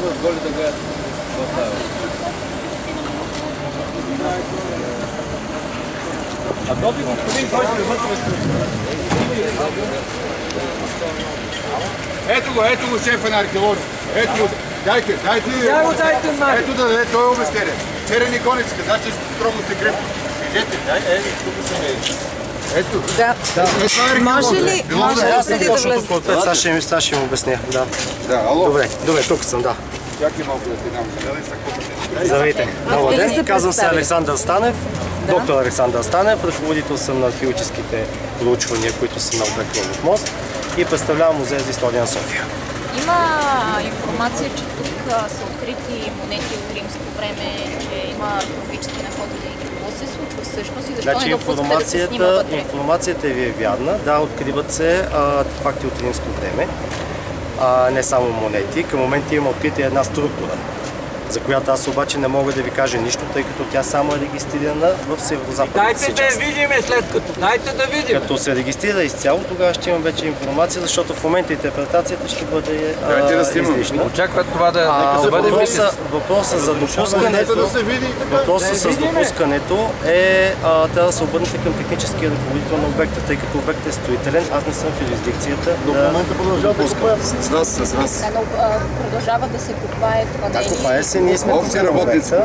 отгоре да гледат какво става. А този господин, който е вътре... Ето го шефа на археолог. Ето го. Дайте. Ето да даде той обяснение. Вчера Никонич каза, че строго секретно. Видете, тук съм ето. Да. Може ли седи да влезе? Сега ще им обясня. Да, ало. Добре, тук съм, да. Чакай малко да ти дам. Здравейте. Добър ден. Казвам се Александър Станев. Доктор Александър Станев. Ръководител съм на археологическите проучвания, които са на обект Лъвов мост и представлявам Музея за история на София. Има информация, че тук са открити монети от римско време, че има археологически находки. Какво се случва всъщност и защо не допускате да се снима вътре? Информацията ви е вярна. Да, откриват се артефакти от римско време. Не само монети. Към момента има открита една структура, за която аз обаче не мога да ви кажа нищо, тъй като тя само е регистрирана в северо-западната си част. Дайте да я видим след като. Дайте да видим. Като се регистрира изцяло, тогава ще имам вече информация, защото в момента интерпретацията ще бъде излишна. Очакват това да бъде мисъл. Въпросът за допускането е трябва да се обърнете към техническия ръководител на обекта, тъй като обектът е строителен. Аз не съм в юрисдикцията да допускам. С вас. Продължава да се копае това да, копае се. Ние сме тук на обекта.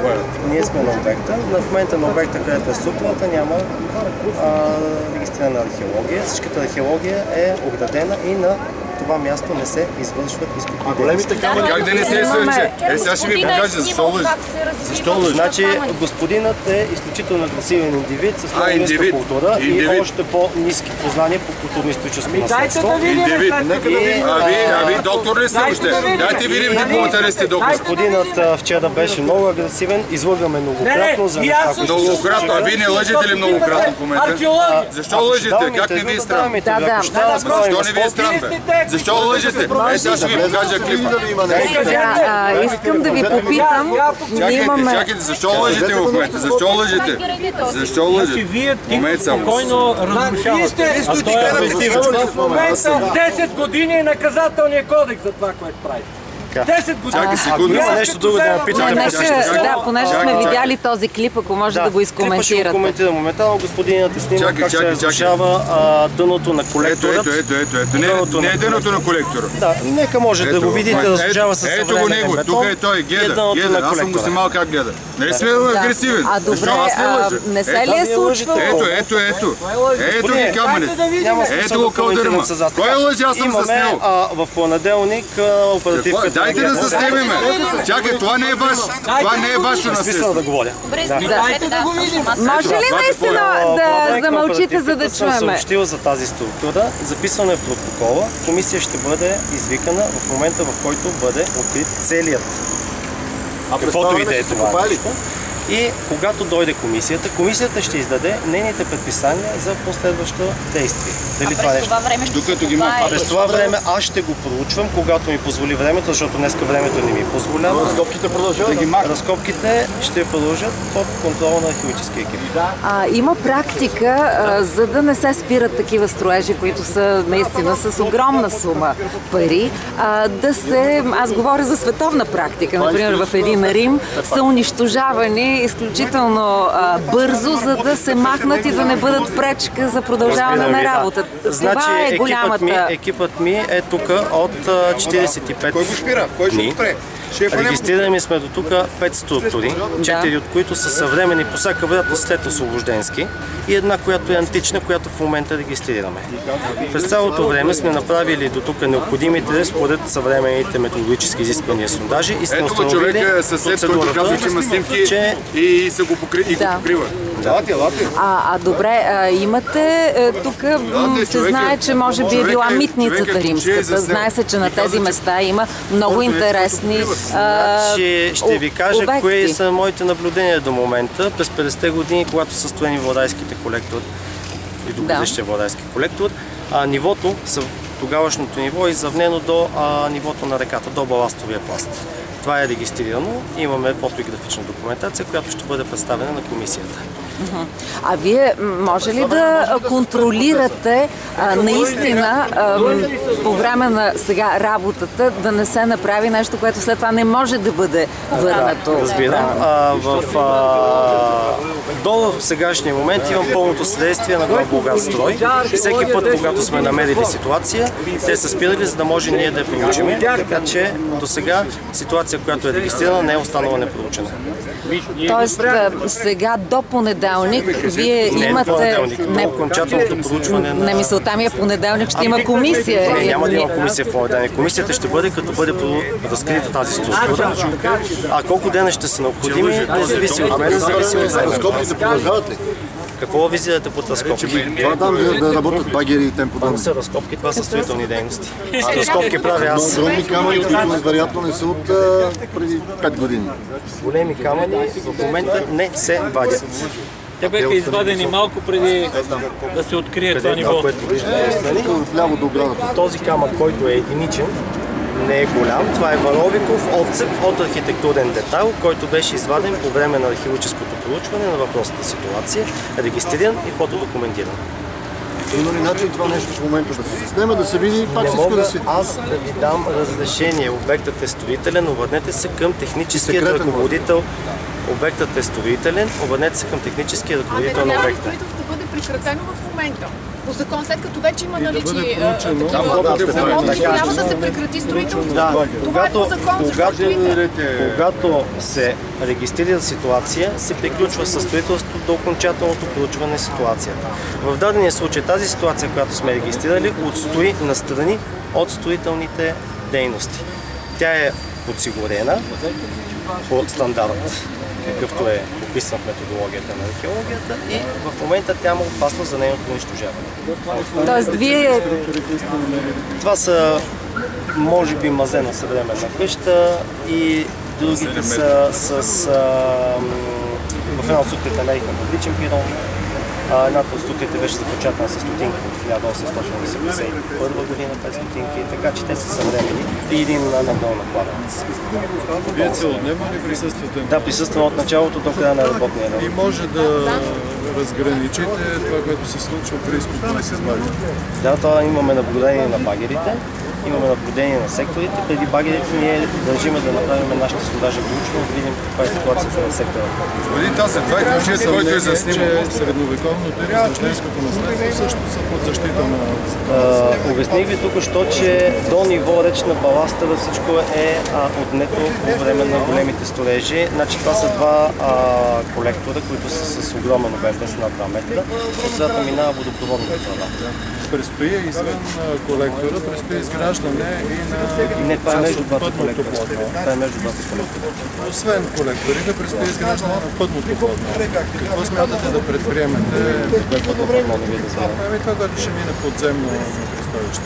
Ние сме на обекта. В момента на обекта, където е структурата, няма регистрирана археология. Всичката археология е оградена и на това място не се извършват изкопни дейности. Как да не се извърши? Сега ще ви покажа защо лъжи. Защо лъжи? Значи господинът е изключително агресивен индивид с много ниска култура и още по-ниски познания по културно-историческо наследство. А вие доктор ли сте още? Дайте видим дипломата ли сте доктор. Господинът вчера беше много агресивен, излъгаме многократно за неща. Многократно, а вие не лъжете ли многократно в момента? Защо лъжете? Как не ви е срам? Защо не ви е срам, бе? Защо лъжете? Сега ще ви покажа клипа. Искам да ви попитам. Чакайте, защо лъжете в момента? Защо лъжете? Защо лъжете? Вие спокойно разрушавате. В момента 10 години е наказателният кодекс за това, което правите. 10 години. Ако има нещо друго да ме питате, да, понеже сме видяли този клип, ако може да го изкоментирате. Клипа ще го коментирам моментално. Господинът е снима как се разрушава дъното на колекторът. Ето. Не е дъното на колектора. Да, нека може да го видите, разрушава се съвременен бетон. Тук е той, гледа. Аз съм го снимал как гледа. Нали сме агресивен? А добре, не се ли е случвало? Ето. Ето ги камъните. Ето го кълдърма. Кой лъжи? Аз съм заснел. В понеделник оперативката... Дайте да заснемеме! Чакай, това не е ваше наследство. Да говоря. Може ли наистина да замълчите, за да чуеме? Съм съобщил за тази структура, записано е в протокола. Комисия ще бъде извикана в момента, в който бъде открит целият. Каквото и да е това. И когато дойде комисията ще издаде нейните предписания за последващо действие. Дали това нещо? През това време аз ще го проучвам, когато ми позволи времето, защото днеска времето не ми позволява. Разкопките продължават да ги махнат. Разкопките ще продължат под контрола на археологическия екип. Има практика, за да не се спират такива строежи, които са наистина с огромна сума пари, аз говоря за световна практика, например в един Рим са унищожавани изключително бързо, за да се махнат и да не бъдат пречка за продължаване на работа. Това е голямата... Екипът ми е тук от 45 Кой го спира? Кой ще го спре? Регистрирани сме до тук 5 структури, 4 от които са съвременни по всяка вероятност след освобожденски и една, която е антична, която в момента регистрираме. През цялото време сме направили до тук необходимите според съвременните методологически изисквания сондажи и сме установили процедурата, че и се го покрива. Добре, имате, тук се знае, че може би е била митницата римската. Знае се, че на тези места има много интересни ще ви кажа кои са моите наблюдения до момента. През 50-те години, когато са строени владайските колектори и до бъдещия владайски колектор, нивото, тогавашното ниво е изравнено до нивото на реката, до баластовия пласт. Това е регистрирано. Имаме фотографична документация, която ще бъде представена на комисията. А вие може ли да контролирате наистина по време на сега работата да не се направи нещо, което след това не може да бъде върнато? Разбирам. До сегашния момент имам пълното съдействие на Главболгарстрой. Всеки път, когато сме намерили ситуация, те са спирали, за да може ние да я проучим. Така че до сега ситуация, която е регистрирана, не е останала непроучена. Тоест сега до понеделник вие имате... Не, окончателното проучване на... Не, мисълта ми е понеделник ще има комисия. Не, няма да има комисия в понеделник. Комисията ще бъде като бъде разкрита тази структура. А колко дена ще са необходими, не зависи от мен, зависи от време. Разкопките продължават ли? Какво визирате под разкопки? Това там да работят багери и темпо. Това не са разкопки, това са строителни дейности. Разкопки правя аз. Огромни камъни, които вероятно не са от преди 5 години. Големи камъни в момента не се вадят. Те бяха извадени малко преди да се открие това ниво. Вляво до оградата. Този камък, който е единичен, не е голям. Това е варовиков отцеп от архитектурен детайл, който беше изваден по време на археологическото проучване на въпросната ситуация, регистриран и фотодокументиран. Има ли начин това нещо в момента да се снеме, да се види, пак не всичко мога да се... аз да ви дам разрешение. Обектът е строителен, обърнете се към техническият ръководител. Обектът е строителен, обърнете се към техническия ръководител на обекта. Строителството да бъде прекратено в момента. По закон, след като вече има наличие трябва да се прекрати строителството. Да, това е по закон, когато се регистрира ситуация, се приключва със строителството до окончателното проучване на ситуацията. В дадения случай тази ситуация, която сме регистрирали, отстои настрани от строителните дейности. Тя е подсигурена по стандарт, какъвто е описан в методологията на археологията, и в момента тя има опасност за нейното унищожаване. Тоест вие... Това са, може би, мазена съвременна къща и другите са с... в една от структурите намериха фабричен пирон. Едната от структурите беше започатана с стотинки от 1881 година, 5 стотинки, така че те са съвремени и един надолу на кладенец. Вие целодневно ли присъствате? Да, присъствам от началото до края на работния ден. И може да разграничите това, което се случва при изкупване с багери? Да, това имаме наблюдение на багерите, имаме наблюдение на секторите. Преди багерите ние държиме да направим нашите сондажни проучвания, да видим каква е ситуацията на сектора. Господин Тасев, това е ключът, който е заснимал. Средновековното и рождественското наследство също са под защита на... Обясних ви тук, че до ниво речна баластъра всичко е отнето по време на големите строежи. Значи това са два колектора, които са с огромен обем, те са на 2 метра. По средата минава водопроводната тръба. Предстои извън колектора, предстои изграждане и на... Не, това е между двата колектора. Това е между двата колектора. Освен колекторите, предстои изграждане на пътното платно. Какво смятате да предприемете? Това, което ще мине подземно пристанище.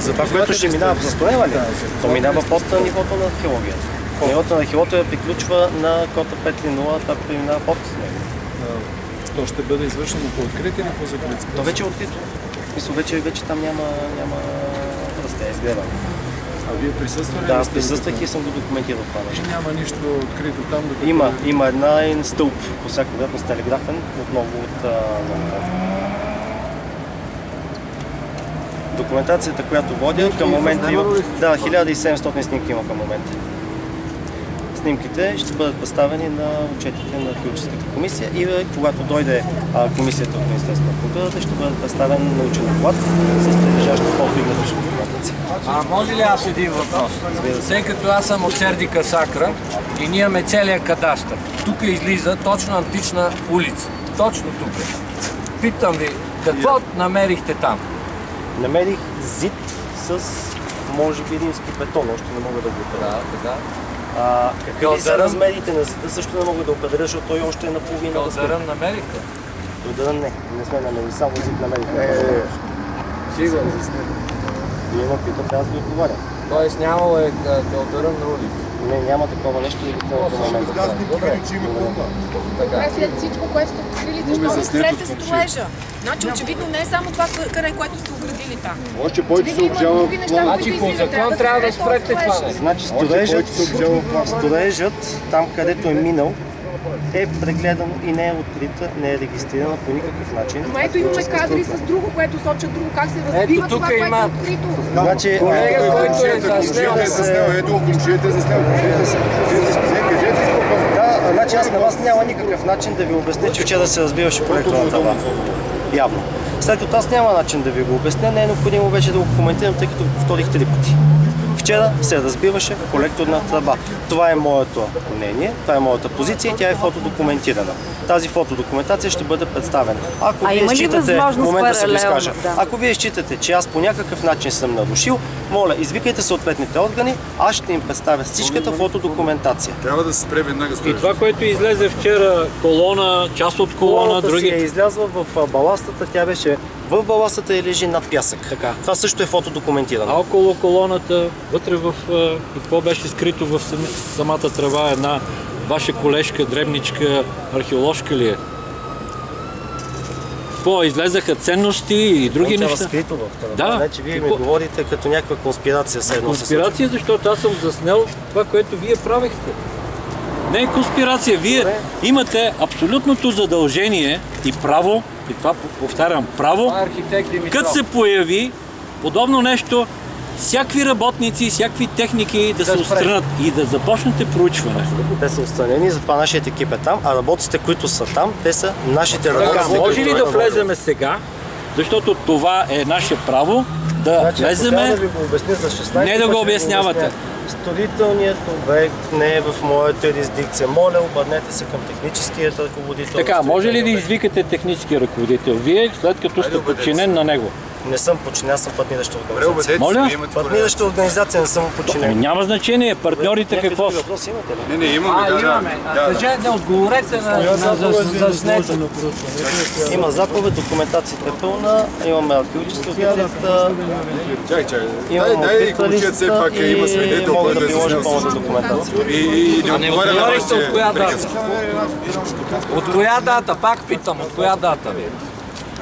За това, което ще минава в застрояване, то минава под нивото на археологията. Нивото на археологията приключва на кота 5.0, това преминава под него. То ще бъде извършено по открит или по закрит? То вече е открито. Мисля, вече там няма растение, изгледа. А вие присъствали? Да, аз присъствах и съм го документирал това нещо. Няма нищо открито там? Има една стълб, по всяка вероятност телеграфен, отново от документацията, която водя към момента има... Да, 1700 снимки има към момента. Снимките ще бъдат представени на отчетите на археологическата комисия и когато дойде комисията от Министерството на културата, ще бъде представен научен доклад с прилежаща фото и графична документация. Може ли аз един въпрос? Тъй като аз съм от Сердика Сакра и ние имаме целият кадастър. Тук излиза точно антична улица. Точно тук. Питам ви, какво намерихте там? Намерих зид с, може би, римски бетон, още не мога да го определя. Да. Какви са размерите на зида, също не мога да определя, защото той още е наполовина. Калдърън намерихте? Калдърън не сме намерили, само зид намерихме. Сигурно. Вие ме питате, аз ви отговарям. Тоест нямало е калдърън на улица? Не, няма такова нещо и до момента. Добре, че има клубна. Добре, след всичко, което сте открили, защо не спрете строежа? Значи очевидно не е само това, което сте оградили там. Още повече се обжава. Значи по закон трябва да спрете това. Значи строежът там, където е минал, е прегледано и не е открита, не е регистрирана по никакъв начин. Ама ето имаме кадри с друго, което сочат друго, как се разбива това, което е открито. Значи, Колега, който е заснел. Ето го, комшията е заснел. Да, значи аз на вас няма никакъв начин да ви обясня, че вчера се разбиваше колектор на тръба. Явно. След като аз няма начин да ви го обясня, не е необходимо вече да го коментирам, тъй като го повторих 3 пъти. Вчера се разбиваше колекторна тръба. Това е моето мнение, това е моята позиция и тя е фотодокументирана. Тази фотодокументация ще бъде представена. Ако вие считате, ако вие считате, че аз по някакъв начин съм нарушил, моля, извикайте съответните органи, аз ще им представя всичката фотодокументация. Трябва да се спре веднага строеж. И това, което излезе вчера, колона, част от колона, други... си е излязла в баластата, тя беше в баластата и лежи над пясък. Така. Това също е фотодокументирано. А около колоната, вътре в... какво беше скрито в самата тръба, една ваша колежка, дребничка, археоложка ли е? Какво, излезаха ценности и други неща? Скрито в тръба. Да. Значи вие ми говорите като някаква конспирация. Конспирация, защото аз съм заснел това, което вие правихте. Не е конспирация. Вие имате абсолютното задължение и право, и това повтарям, право, като се появи подобно нещо, всякакви работници, всякакви техники да се отстранят и да започнете проучване. Те са отстранени, затова нашият екип е там, а работците, които са там, те са нашите работници. Може ли да влеземе сега, защото това е наше право, да влеземе, да ви го обясня за 16, не да го обяснявате. Строителният обект не е в моята юрисдикция. Моля, обърнете се към техническият ръководител. Така, може ли да извикате технически ръководител? Вие, след като сте подчинен на него? Не съм подчинен, аз съм партнираща организация. Моля? Партнираща организация, не съм подчинен. Няма значение, партньорите какво са? Не, имаме. Не отговорете на заснето. Има заповед, документацията е пълна, имаме археологически открита. Дай комшията все пак има свидетел, мога който да е приложа заснел. пълната документация. И не отговаря на Говорихте от коя дата? вашите... От коя дата? Пак питам, от коя дата ви?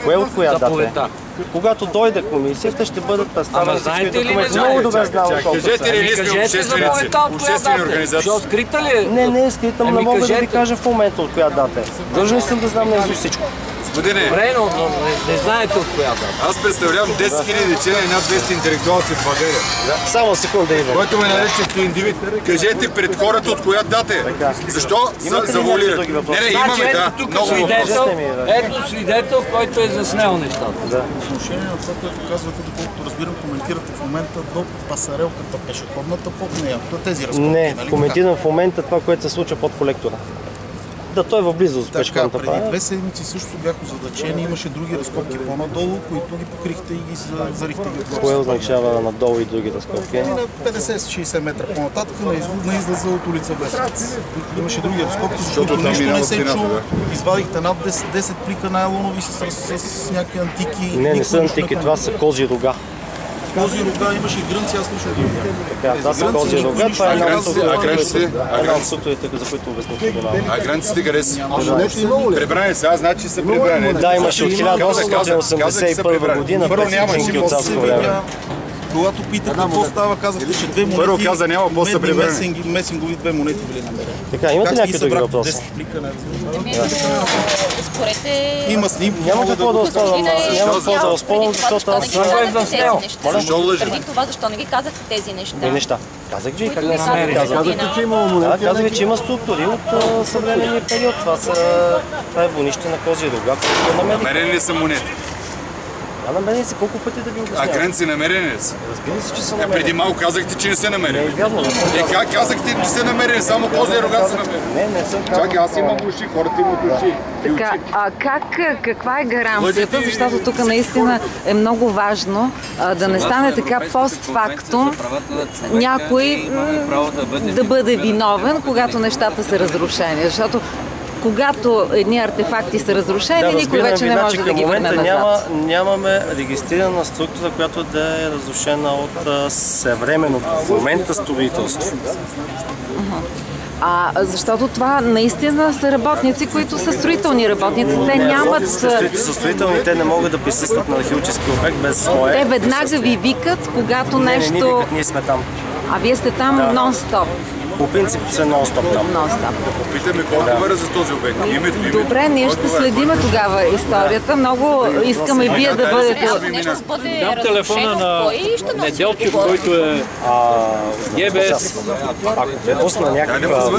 Кое от коя дата? Заповедта. Когато дойде комисията, ще бъдат представени всички документи. Много добре знам колко са. Кажете ли, ние сме обществени организации? Що, скрита ли е? Не е скрита, но не мога да ви кажа в момента от коя дата е. Дължен съм да знам наизуст всичко. Господине, Добре, но не знаете от коя дата. аз представлявам 10 000 члена и над 200 интелектуалци в България. Само секунда идвам. Който ме нарече индивид. Кажете пред хората от коя дата е. Защо заволират? Не, имаме, да. Много въпроси. Ето свидетел, който е заснел нещата. Отношение на това, което казвате, доколкото разбирам, коментирате в момента до пасарелката, пешеходната под нея. Тези разходки, Не, нали? коментирам в момента това, което се случва под колектора. Да, той е в близост до пешеходната преди 2 седмици също бяха озадачени, имаше други разкопки по-надолу, които ги покрихте и ги зарихте ги отгоре. Кое означава надолу и други разкопки? На 50-60 метра по-нататък, на излеза от улица Весец. Имаше други разкопки, защото нищо не се чу. Извадихте над 10 плика найлонови с някакви антики. Не са антики, това са кози рога. Кози рога, имаше и грънци, аз лично ги видях. Това са кози рога, това е една от структурите, за които обясних тогава. А границите къде са? Прибрани са, значи са прибрани. Да, имаше от 1881 година, пресеченки от царско време. Когато питах какво става, казахте, че 2 монети, Първо каза няма, после са прибрани. месингови 2 монети били намерени. Така, имате някакви други въпроси? Има снимки. Няма какво да оспорвам, няма какво да оспорвам, защото аз съм го заснел. Защо лъжи? Преди това, защо не ги казахте тези неща? Кои неща? Казах ви. Казахте, че има монети. Казах ви, че има структури от съвременния период. Това е войнище на кози рога, които намерих. Намерени ли са монети? Намерени са колко пъти да ви обяснявам. А граници намерени ли са? Разбира се, че са Преди намерени. малко казахте, че не са намерени. Не е вярно. Как казахте, че са намерени? Само кози рога са намерени. Не съм казал. Чакай, аз имам уши, хората имат уши. Така, каква е гаранцията? Защото тук наистина е много важно да не стане така постфактум някой да бъде виновен, когато нещата са разрушени. Защото когато едни артефакти са разрушени, никой вече не може да ги върне назад. Нямаме регистрирана структура, която да е разрушена от съвременното в момента строителство. Защото това наистина са работници, които са строителни работници. Те нямат... Са строителни, те не могат да присъстват на археологически обект без свое. Те веднага ви викат, когато нещо... Не, викат, ние сме там. А вие сте там нон-стоп. По принцип са нон-стоп там. Попитаме кой отговаря за този обект. Добре, ние ще следиме тогава историята. Много искаме и вие да бъдете... Дам телефона на Неделчев, който е ГБС. Ако препусна някаква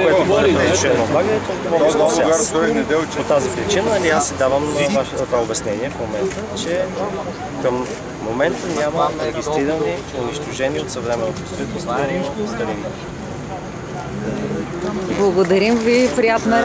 което бъде разрешено облагането, може да се аз. По тази причина аз си давам това обяснение в момента, че към момента няма регистрирани, унищожени от съвременното строителство старини. Благодарим ви, приятна